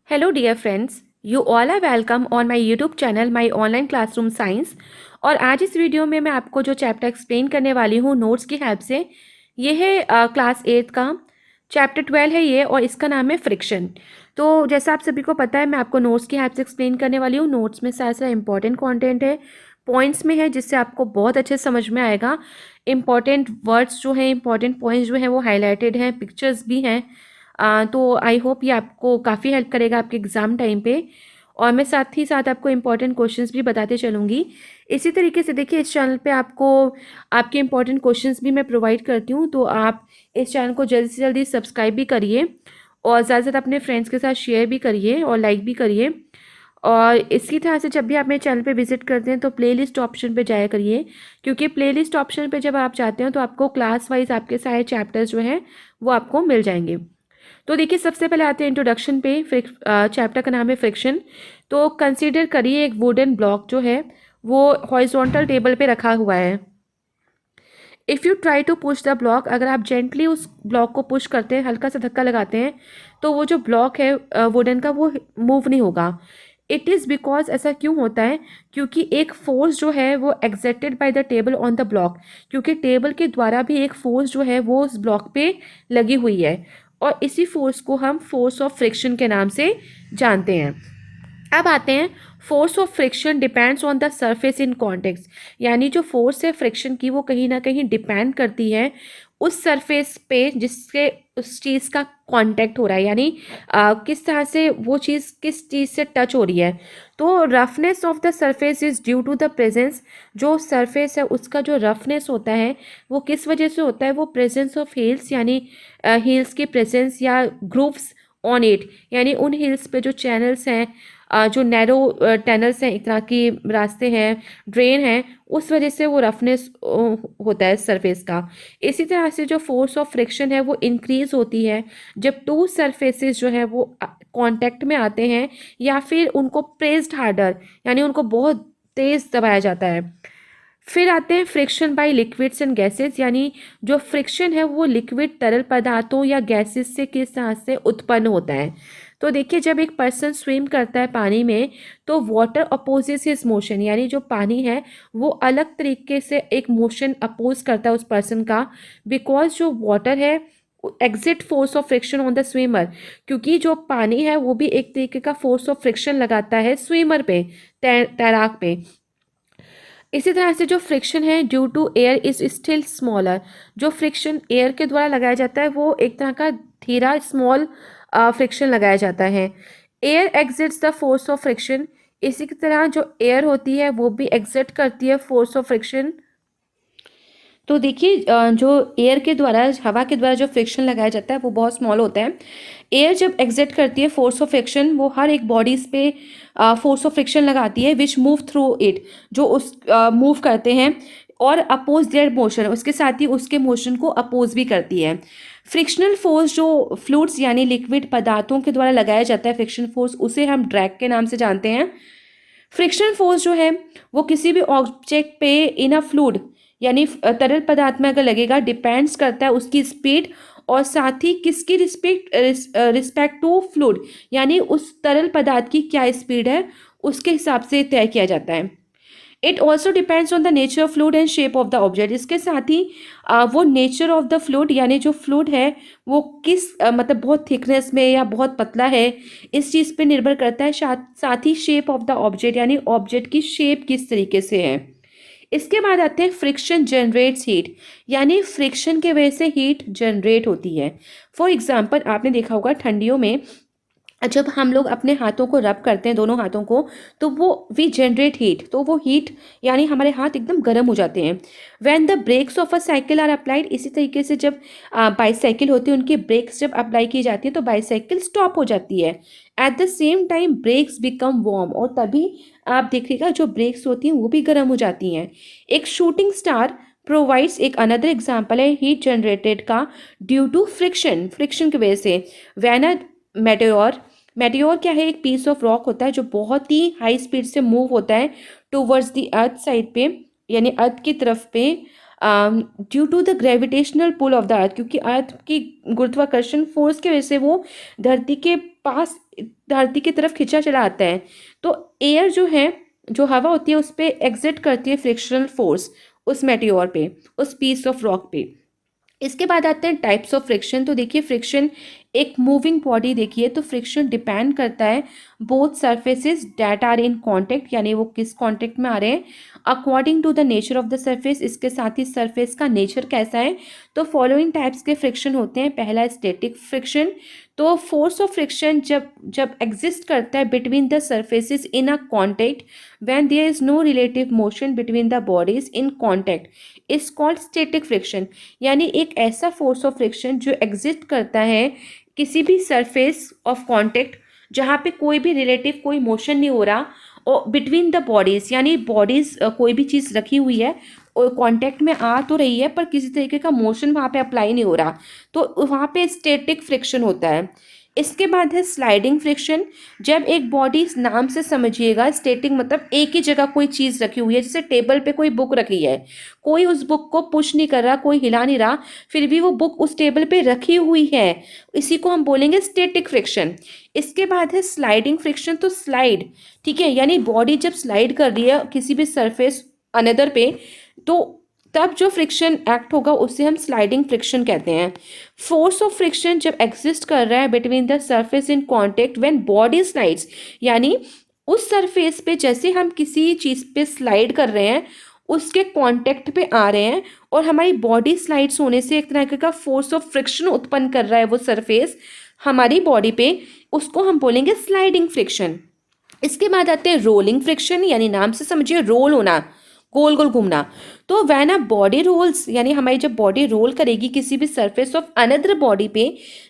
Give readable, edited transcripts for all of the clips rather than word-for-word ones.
Hello dear friends, you all are welcome on my YouTube channel My Online Classroom Science। और आज इस video में मैं आपको जो चैप्टर एक्सप्लेन करने वाली हूँ नोट्स की हेल्प से, ये है क्लास 8 का चैप्टर 12 है ये, और इसका नाम है फ्रिक्शन। तो जैसा आप सभी को पता है, मैं आपको नोट्स की हेल्प से एक्सप्लेन करने वाली हूँ। नोट्स में सारा सारा इंपॉर्टेंट कंटेंट है, पॉइंट्स में है, जिससे आपको बहुत अच्छे समझ में आएगा। इंपॉर्टेंट वर्ड्स जो हैं, इंपॉर्टेंट पॉइंट्स जो हैं वो हाईलाइटेड हैं, पिक्चर्स भी हैं। तो आई होप ये आपको काफ़ी हेल्प करेगा आपके एग्ज़ाम टाइम पे। और मैं साथ ही साथ आपको इंपॉर्टेंट क्वेश्चंस भी बताते चलूँगी। इसी तरीके से देखिए, इस चैनल पे आपको आपके इंपॉर्टेंट क्वेश्चंस भी मैं प्रोवाइड करती हूँ, तो आप इस चैनल को जल्दी से जल्दी सब्सक्राइब भी करिए और ज़्यादा से ज़्यादा अपने फ्रेंड्स के साथ शेयर भी करिए और लाइक भी करिए। और इसी तरह से जब भी आप मेरे चैनल पे विजिट करते हैं तो प्लेलिस्ट ऑप्शन पे जाया करिए, क्योंकि प्लेलिस्ट ऑप्शन पे जब आप जाते हैं तो आपको क्लास वाइज आपके सारे चैप्टर्स जो हैं वो आपको मिल जाएंगे। तो देखिए, सबसे पहले आते हैं इंट्रोडक्शन पे। चैप्टर का नाम है फ्रिक्शन। तो कंसीडर करिए एक वुडन ब्लॉक जो है वो हॉरिजॉन्टल टेबल पे रखा हुआ है। If you try to push the block, अगर आप जेंटली उस ब्लॉक को पुश करते हैं, हल्का सा धक्का लगाते हैं, तो वो जो ब्लॉक है वुडन का, वो मूव नहीं होगा। इट इज़ बिकॉज, ऐसा क्यों होता है? क्योंकि एक फोर्स जो है वो exerted by the table on the block, क्योंकि टेबल के द्वारा भी एक फोर्स जो है वो उस ब्लॉक पे लगी हुई है, और इसी फोर्स को हम फोर्स ऑफ फ्रिक्शन के नाम से जानते हैं। अब आते हैं, force of friction depends on the surface in context. यानी जो फोर्स है फ्रिक्शन की, वो कहीं ना कहीं डिपेंड करती है उस सरफेस पे जिससे उस चीज़ का कांटेक्ट हो रहा है, यानी किस तरह से वो चीज़ किस चीज़ से टच हो रही है। तो roughness of the surface is due to the presence, जो सरफेस है उसका जो रफनेस होता है वो किस वजह से होता है? वो प्रेजेंस ऑफ हील्स, यानी हील्स की प्रेजेंस या ग्रूव्स ऑन इट, यानी उन हिल्स पे जो चैनल्स हैं, जो नैरो टनल्स हैं, एक तरह की रास्ते हैं, ड्रेन है, उस वजह से वो रफनेस होता है सरफेस का। इसी तरह से जो फोर्स ऑफ फ्रिक्शन है वो इंक्रीज होती है जब टू सरफेसेस जो है वो कांटेक्ट में आते हैं, या फिर उनको प्रेस्ड हार्डर, यानी उनको बहुत तेज दबाया जाता है। फिर आते हैं friction by liquids and gases, यानी जो फ्रिक्शन है वो लिक्विड तरल पदार्थों या गैसेस से किस तरह से उत्पन्न होता है। तो देखिए, जब एक पर्सन स्विम करता है पानी में, तो वाटर अपोजेस हिज मोशन, यानी जो पानी है वो अलग तरीके से एक मोशन अपोज करता है उस पर्सन का, बिकॉज जो वाटर है exit force of friction on the swimmer, क्योंकि जो पानी है वो भी एक तरीके का फोर्स ऑफ फ्रिक्शन लगाता है स्विमर पे, तैराक पे। इसी तरह से जो फ्रिक्शन है due to air is still smaller, जो फ्रिक्शन एयर के द्वारा लगाया जाता है वो एक तरह का धीरा स्मॉल फ्रिक्शन लगाया जाता है। Air exits the force of friction, इसी की तरह जो एयर होती है वो भी एग्जिट करती है फोर्स ऑफ फ्रिक्शन। तो देखिए, जो एयर के द्वारा, हवा के द्वारा जो फ्रिक्शन लगाया जाता है वो बहुत स्मॉल होता है। एयर जब एग्जिट करती है फोर्स ऑफ फ्रिक्शन, वो हर एक बॉडीज पे फोर्स ऑफ फ्रिक्शन लगाती है, विच मूव थ्रू इट, जो उस मूव करते हैं, और अपोज देयर मोशन, उसके साथ ही उसके मोशन को अपोज भी करती है। फ्रिक्शनल फोर्स जो फ्लूइड्स यानी लिक्विड पदार्थों के द्वारा लगाया जाता है, फ्रिक्शन फोर्स, उसे हम ड्रैग के नाम से जानते हैं। फ्रिक्शन फोर्स जो है वो किसी भी ऑब्जेक्ट पे इन अ फ्लूइड, यानी तरल पदार्थ में अगर लगेगा, डिपेंड्स करता है उसकी स्पीड, और साथ ही किसकी रिस्पेक्ट टू फ्लूइड, यानी उस तरल पदार्थ की क्या स्पीड है उसके हिसाब से तय किया जाता है। It also depends on the nature of fluid and shape of the object. इसके साथ ही वो नेचर ऑफ द फ्लूइड, यानी जो फ्लूइड है वो किस मतलब बहुत थिकनेस में या बहुत पतला है, इस चीज़ पे निर्भर करता है। साथ ही शेप ऑफ द ऑब्जेक्ट, यानी ऑब्जेक्ट की शेप किस तरीके से है। इसके बाद आते हैं फ्रिक्शन जनरेट्स हीट, यानी फ्रिक्शन के वजह से हीट जनरेट होती है। फॉर एग्जाम्पल, आपने देखा होगा ठंडियों में जब हम लोग अपने हाथों को रब करते हैं, दोनों हाथों को, तो वो वी जनरेट हीट, तो वो हीट यानी हमारे हाथ एकदम गर्म हो जाते हैं। When the brakes of a cycle are applied, इसी तरीके से जब बाईसाइकिल होती है उनकी ब्रेक्स जब अप्लाई की जाती है तो बाईसाइकिल स्टॉप हो जाती है। At the same time brakes become warm, और तभी आप देखिएगा जो ब्रेक्स होती हैं वो भी गर्म हो जाती हैं। एक शूटिंग स्टार प्रोवाइड्स, एक अनदर एग्जाम्पल है हीट जनरेटेड का ड्यू टू फ्रिक्शन, फ्रिक्शन की वजह से। व्हेन अ मेटेओर, मेटेओर क्या है? एक पीस ऑफ रॉक होता है जो बहुत ही हाई स्पीड से मूव होता है टूवर्ड्स द अर्थ साइड पे, यानी अर्थ की तरफ पे, due to the gravitational pull of the earth, क्योंकि अर्थ की गुरुत्वाकर्षण फोर्स की वजह से वो धरती के पास, धरती की तरफ खींचा चला आता है। तो एयर जो है, जो हवा होती है, उस पर एग्जिट करती है फ्रिक्शनल फोर्स उस मेटियोर पे, उस पीस ऑफ रॉक पे। इसके बाद आते हैं टाइप्स ऑफ फ्रिक्शन। तो देखिए फ्रिक्शन एक मूविंग बॉडी, देखिए तो फ्रिक्शन डिपेंड करता है both surfaces that are in contact, यानी वो किस कांटेक्ट में आ रहे हैं, according to the nature of the surface, इसके साथ ही सरफेस का नेचर कैसा है। तो फॉलोइंग टाइप्स के फ्रिक्शन होते हैं। पहला स्टैटिक फ्रिक्शन। तो फोर्स ऑफ फ्रिक्शन जब जब एग्जिस्ट करता है between the surfaces in a contact when there is no relative motion between the bodies in contact is called static friction. यानी एक ऐसा फोर्स ऑफ फ्रिक्शन जो एग्जिस्ट करता है किसी भी सरफेस ऑफ कांटेक्ट जहाँ पे कोई भी रिलेटिव कोई मोशन नहीं हो रहा, और बिटवीन द बॉडीज, यानी बॉडीज कोई भी चीज़ रखी हुई है और कांटेक्ट में आ तो रही है पर किसी तरीके का मोशन वहाँ पे अप्लाई नहीं हो रहा, तो वहाँ पे स्टैटिक फ्रिक्शन होता है। इसके बाद है स्लाइडिंग फ्रिक्शन। जब एक बॉडी, नाम से समझिएगा, स्टैटिक मतलब एक ही जगह कोई चीज़ रखी हुई है, जैसे टेबल पे कोई बुक रखी है, कोई उस बुक को पुश नहीं कर रहा, कोई हिला नहीं रहा, फिर भी वो बुक उस टेबल पे रखी हुई है, इसी को हम बोलेंगे स्टैटिक फ्रिक्शन। इसके बाद है स्लाइडिंग फ्रिक्शन। तो स्लाइड, ठीक है, यानी बॉडी जब स्लाइड कर रही है किसी भी सरफेस अनदर पे, तो तब जो फ्रिक्शन एक्ट होगा उसे हम स्लाइडिंग फ्रिक्शन कहते हैं। फोर्स ऑफ फ्रिक्शन जब एग्जिस्ट कर रहा है between the surface in contact when body slides, यानी उस सरफेस पे जैसे हम किसी चीज़ पे स्लाइड कर रहे हैं उसके कांटेक्ट पे आ रहे हैं और हमारी बॉडी स्लाइड्स होने से एक तरह का फोर्स ऑफ फ्रिक्शन उत्पन्न कर रहा है वो सरफेस हमारी बॉडी पे, उसको हम बोलेंगे स्लाइडिंग फ्रिक्शन। इसके बाद आते हैं रोलिंग फ्रिक्शन, यानी नाम से समझिए रोल होना, गोल गोल घूमना। तो वैन अ बॉडी रोल्स, यानी हमारी जब बॉडी रोल करेगी किसी भी सरफेस ऑफ अनदर बॉडी पे,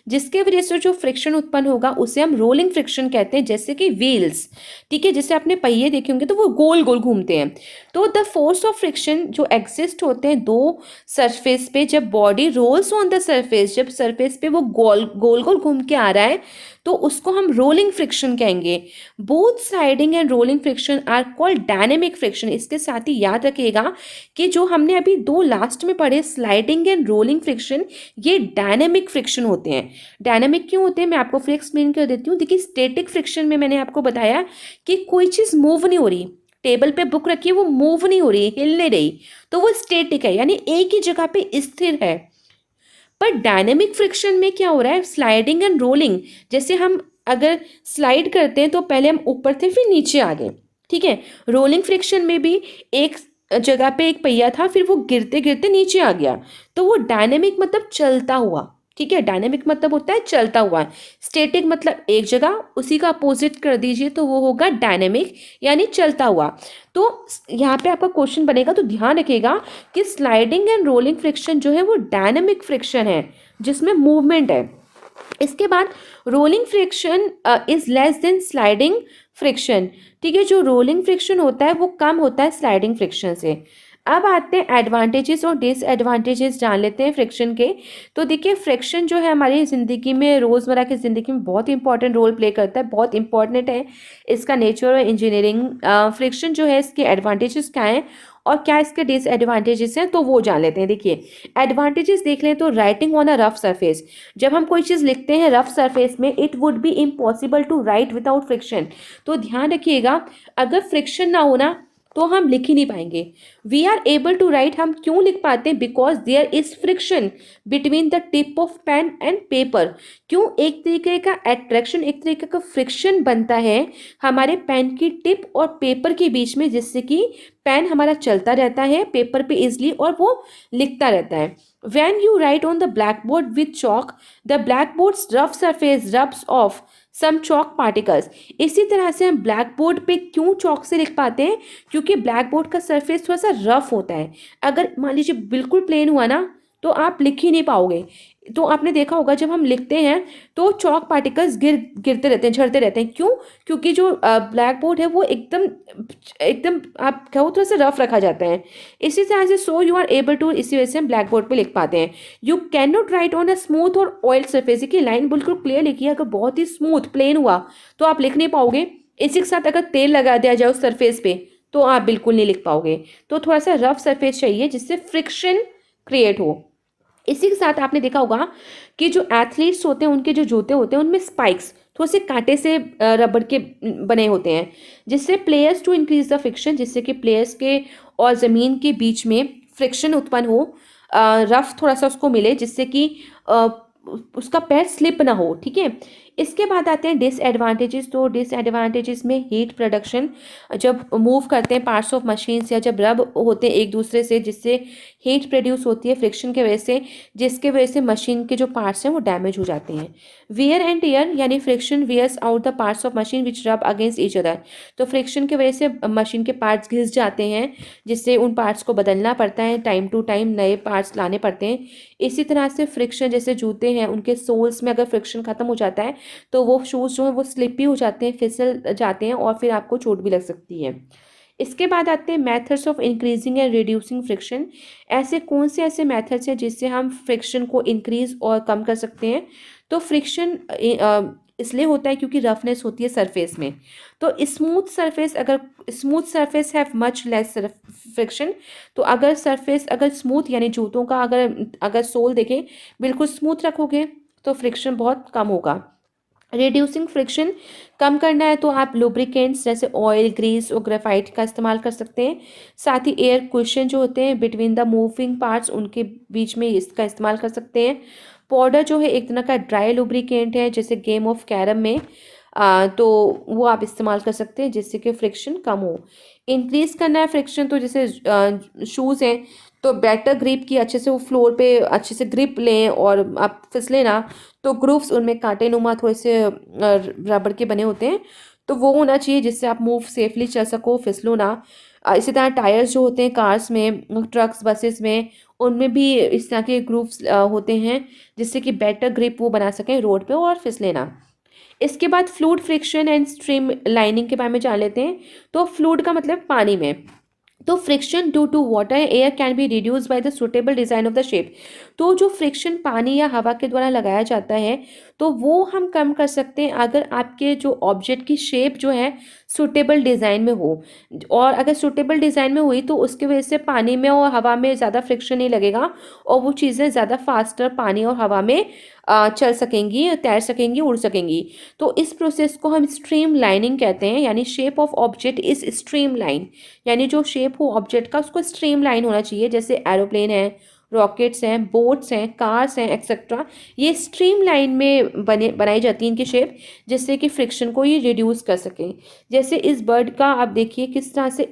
जिसके वजह से जो फ्रिक्शन उत्पन्न होगा उसे हम रोलिंग फ्रिक्शन कहते हैं। जैसे कि व्हील्स, ठीक है, जैसे आपने पहिए देखे होंगे तो वो गोल गोल घूमते हैं। तो द फोर्स ऑफ फ्रिक्शन जो एग्जिस्ट होते हैं दो सरफेस पे, जब body rolls on the surface, जब सरफेस पे वो गोल गोल गोल घूम के आ रहा है तो उसको हम रोलिंग फ्रिक्शन कहेंगे। Both sliding and rolling friction are called dynamic friction. इसके साथ ही याद रखिएगा कि जो हमने अभी दो लास्ट में पढ़े स्लाइडिंग एंड रोलिंग फ्रिक्शन, ये डायनेमिक फ्रिक्शन होते हैं। डायनेमिक क्यों होते हैं मैं आपको फिर एक्सप्लेन कर देती हूँ। देखिए स्टैटिक फ्रिक्शन में मैंने आपको बताया कि कोई चीज़ मूव नहीं हो रही, टेबल पे बुक रखी है वो मूव नहीं हो रही, हिल नहीं रही, तो वो स्टैटिक है, यानी एक ही जगह पे स्थिर है। पर डायनेमिक फ्रिक्शन में क्या हो रहा है, स्लाइडिंग एंड रोलिंग, जैसे हम अगर स्लाइड करते हैं तो पहले हम ऊपर थे फिर नीचे आ गए, ठीक है। रोलिंग फ्रिक्शन में भी एक जगह पे एक पहिया था फिर वो गिरते गिरते नीचे आ गया, तो वो डायनेमिक मतलब चलता हुआ, ठीक है। डायनेमिक मतलब होता है चलता हुआ। स्टैटिक मतलब एक जगह, उसी का अपोजिट कर दीजिए तो वो होगा डायनेमिक, यानी चलता हुआ। तो यहाँ पे आपका क्वेश्चन बनेगा तो ध्यान रखिएगा कि स्लाइडिंग एंड रोलिंग फ्रिक्शन जो है वो डायनेमिक फ्रिक्शन है जिसमें मूवमेंट है। इसके बाद rolling friction is less than sliding friction, ठीक है। जो रोलिंग फ्रिक्शन होता है वो कम होता है स्लाइडिंग फ्रिक्शन से। अब आते हैं एडवांटेजेस और डिसएडवांटेजेस जान लेते हैं फ्रिक्शन के। तो देखिए फ्रिक्शन जो है हमारी ज़िंदगी में, रोज़मर्रा की ज़िंदगी में बहुत इंपॉर्टेंट रोल प्ले करता है, बहुत इंपॉर्टेंट है इसका नेचर और इंजीनियरिंग। फ्रिक्शन जो है इसके एडवांटेजेस क्या हैं और क्या इसके डिसएडवांटेजेस हैं तो वो जान लेते हैं। देखिए एडवांटेजेस देख लें तो writing on a rough surface, जब हम कोई चीज़ लिखते हैं रफ सरफेस में, it would be impossible to write without friction. तो ध्यान रखिएगा अगर फ्रिक्शन ना होना तो हम लिख ही नहीं पाएंगे। We are able to write, हम क्यों लिख पाते हैं, because there is friction between the tip of pen and paper. क्यों, एक तरीके का अट्रैक्शन, एक तरीके का फ्रिक्शन बनता है हमारे पेन की टिप और पेपर के बीच में, जिससे कि पेन हमारा चलता रहता है पेपर पे इजली और वो लिखता रहता है। When you write on the blackboard with chalk, the blackboard's rough surface rubs off some chalk particles। इसी तरह से हम ब्लैक बोर्ड पे क्यों चौक से लिख पाते हैं, क्योंकि ब्लैक बोर्ड का सरफेस थोड़ा सा रफ होता है। अगर मान लीजिए बिल्कुल प्लेन हुआ ना तो आप लिख ही नहीं पाओगे। तो आपने देखा होगा जब हम लिखते हैं तो चौक पार्टिकल्स गिरते रहते हैं, झड़ते रहते हैं। क्यों, क्योंकि जो ब्लैक बोर्ड है वो एकदम एकदम आप कहो थोड़ा सा रफ रखा जाता है। इसी तरह से so you are able to, इसी वजह से हम ब्लैक बोर्ड पे लिख पाते हैं। You can not right on a smooth और ऑयल सरफेस की लाइन बिल्कुल क्लियर लिखी है, अगर बहुत ही स्मूथ प्लेन हुआ तो आप लिख नहीं पाओगे। इसी के साथ अगर तेल लगा दिया जाए उस सरफेस पे तो आप बिल्कुल नहीं लिख पाओगे। तो थोड़ा सा रफ सरफेस चाहिए जिससे फ्रिक्शन क्रिएट हो। इसी के साथ आपने देखा होगा कि जो एथलीट्स होते हैं उनके जो जूते होते हैं उनमें स्पाइक्स थोड़े से कांटे से रबड़ के बने होते हैं, जिससे players to increase the friction, जिससे कि प्लेयर्स के और ज़मीन के बीच में फ्रिक्शन उत्पन्न हो, रफ थोड़ा सा उसको मिले, जिससे कि अ, उसका पैर स्लिप ना हो। ठीक है। इसके बाद आते हैं डिसएडवांटेजेस। तो डिसएडवांटेजेस में हीट प्रोडक्शन, जब मूव करते हैं पार्ट्स ऑफ मशीन्स या जब रब होते हैं एक दूसरे से, जिससे हीट प्रोड्यूस होती है फ्रिक्शन के वजह से, जिसके वजह से मशीन के जो पार्ट्स हैं वो डैमेज हो जाते हैं। वियर एंड टीयर यानी friction wears out the parts of machine which rub against each other. तो फ्रिक्शन की वजह से मशीन के पार्ट्स घिस जाते हैं, जिससे उन पार्ट्स को बदलना पड़ता है, टाइम टू टाइम नए पार्ट्स लाने पड़ते हैं। इसी तरह से फ्रिक्शन, जैसे जूते हैं उनके सोल्स में अगर फ्रिक्शन खत्म हो जाता है तो वो शूज़ जो है वो स्लिपी हो जाते हैं, फिसल जाते हैं और फिर आपको चोट भी लग सकती है। इसके बाद आते हैं methods of increasing and reducing friction. ऐसे कौन से ऐसे मेथड्स हैं जिससे हम फ्रिक्शन को इंक्रीज और कम कर सकते हैं। तो फ्रिक्शन इसलिए होता है क्योंकि रफनेस होती है सरफेस में। तो smooth surface have much less friction. तो अगर सरफेस अगर स्मूथ यानी जूतों का अगर अगर सोल देखें बिल्कुल स्मूथ रखोगे तो फ्रिक्शन बहुत कम होगा। रिड्यूसिंग फ्रिक्शन कम करना है तो आप लुब्रिकेंट्स जैसे ऑयल, ग्रीस और ग्रेफाइट का इस्तेमाल कर सकते हैं। साथ ही एयर कुशन जो होते हैं बिटवीन द मूविंग पार्ट्स, उनके बीच में इसका इस्तेमाल कर सकते हैं। पाउडर जो है एक तरह का ड्राई लुब्रिकेंट है, जैसे गेम ऑफ कैरम में तो वो आप इस्तेमाल कर सकते हैं जिससे कि फ्रिक्शन कम हो। इंक्रीज करना है फ्रिक्शन तो जैसे शूज़ हैं तो बेटर ग्रिप की, अच्छे से वो फ्लोर पे अच्छे से ग्रिप लें और आप फिसले ना। तो ग्रूव्स उनमें कांटे नुमा थोड़े से रबड़ के बने होते हैं, तो वो होना चाहिए जिससे आप मूव सेफली चल सको, फिसलो ना। इसी तरह टायर्स जो होते हैं कार्स में, ट्रक्स, बसेस में, उनमें भी इस तरह के ग्रूव्स होते हैं जिससे कि बेटर ग्रिप वो बना सकें रोड पे और फिसले ना। इसके बाद fluid friction and stream lining के बारे में जान लेते हैं। तो फ्लूइड का मतलब पानी में। तो friction due to water air can be reduce by the suitable design of the shape. तो जो फ्रिक्शन पानी या हवा के द्वारा लगाया जाता है तो वो हम कम कर सकते हैं अगर आपके जो ऑब्जेक्ट की शेप जो है सुटेबल डिज़ाइन में हो। और अगर सुटेबल डिज़ाइन में हुई तो उसकी वजह से पानी में और हवा में ज़्यादा फ्रिक्शन नहीं लगेगा और वो चीज़ें ज़्यादा फास्टर पानी और हवा में चल सकेंगी, तैर सकेंगी, उड़ सकेंगी। तो इस प्रोसेस को हम स्ट्रीम लाइनिंग कहते हैं, यानी shape of object is stream line. यानी जो शेप हो ऑब्जेक्ट का उसको स्ट्रीम लाइन होना चाहिए। जैसे एरोप्लेन है, रॉकेट्स हैं, बोट्स हैं, कार्स हैं, एक्सेट्रा, ये स्ट्रीम लाइन में बनाई जाती है इनकी शेप, जिससे कि फ्रिक्शन को ये रिड्यूस कर सकें। जैसे इस बर्ड का आप देखिए किस तरह से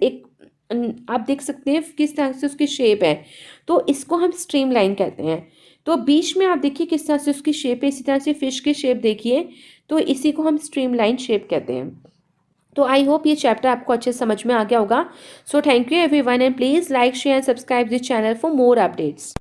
आप देख सकते हैं किस तरह से उसकी शेप है, तो इसको हम स्ट्रीम लाइन कहते हैं। तो बीच में आप देखिए किस तरह से उसकी शेप है, इसी तरह से फिश की शेप देखिए, तो इसी को हम स्ट्रीम लाइन शेप कहते हैं। तो आई होप ये चैप्टर आपको अच्छे से समझ में आ गया होगा। So thank you everyone and please like, share and subscribe this channel for more updates.